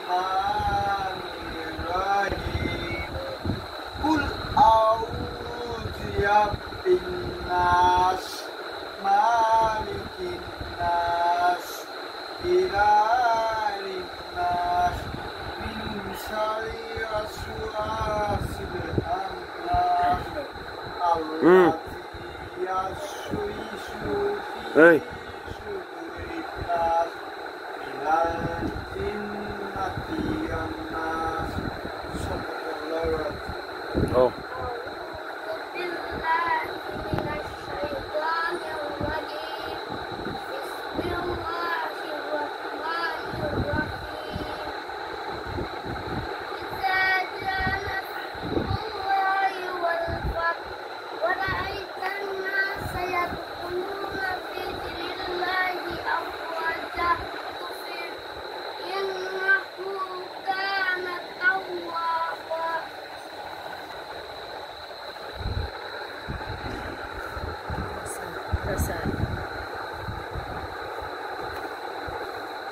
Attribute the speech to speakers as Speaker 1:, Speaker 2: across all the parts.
Speaker 1: Rahmanir Rahim. Qul a'udzu birabbin nas, malikin nas, ilahin nas, min syarri waswasil khannas, allati yaswisu fi sudurin nas, minal jinnati wan nas. Sadaqallahu.
Speaker 2: Oh.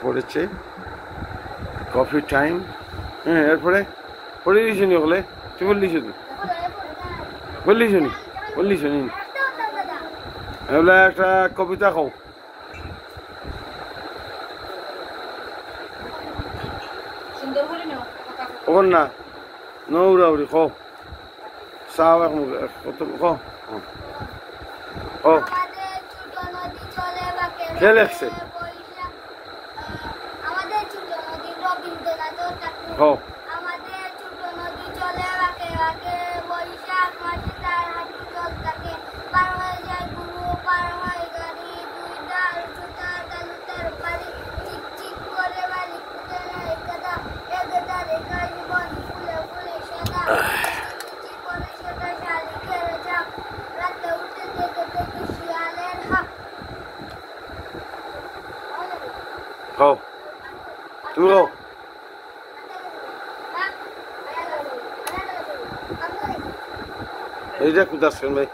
Speaker 2: পড়েছে coffee time. হ্যাঁ, এরপরে পড়ে দিয়েছি নি ওগুলো, তুই বললিস নি বললিস নি এগুলো একটা কবিতা খাও। ওখান না নৌরাউরি খাও, চাও এক মুখ খাও। ও কে লেখছে? হ্যাঁ,
Speaker 3: আমাদের ছোট নদী চলে বাঁকে বাঁকে, বৈশাখ মাসে তার হাঁটু জল থাকে, পার হয়ে যায় গুরু, পার হয় গাড়ি, দুই ডাল সুতার তালুতের বাড়ি, চিক চিক করে বালি খুঁজে নেয় গাদা, এ গাদা রেখা জীবন ফুলে ফুলে সাদা, চিচি করে সেটা শালিকের ঝাঁক, রাতে উঠে দেখে দেখে শিয়ালের হাঁক।
Speaker 2: খাও তুমি খাও। এইটা কোথা আসছেন ভাই?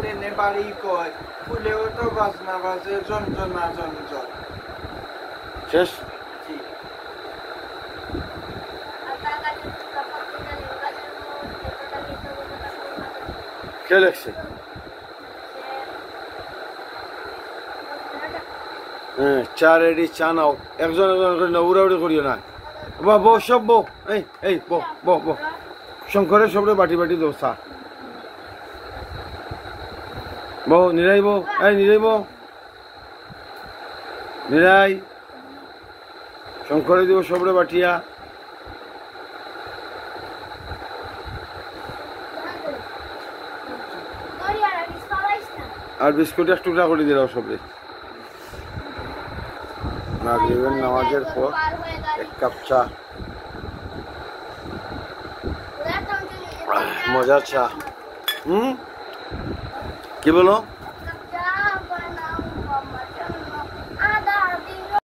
Speaker 1: টেনে বাড়ি কয়, ফুলেও তো বাজনা বাজে যন্ত্রণা যন্ত্রণ।
Speaker 2: শেষ। কে লেখছে? হ্যাঁ, চা রেডি, চা নাও। একজন একজন করে নাও, উড়াউড়ি করিও না। বা বো সব বো, এই বো বো বো, শঙ্করের সবরে বাটি বাটি দো চা। বো নিরাই বো, নিরাই বো, নিরাই শঙ্করে দিব সবরে বাটিয়া। আর বিস্কুট এক টুকরা করে দিলাম সবরে। মাগরিবের নামাজের পর এক কাপ চা, মজার চা। কি বলো?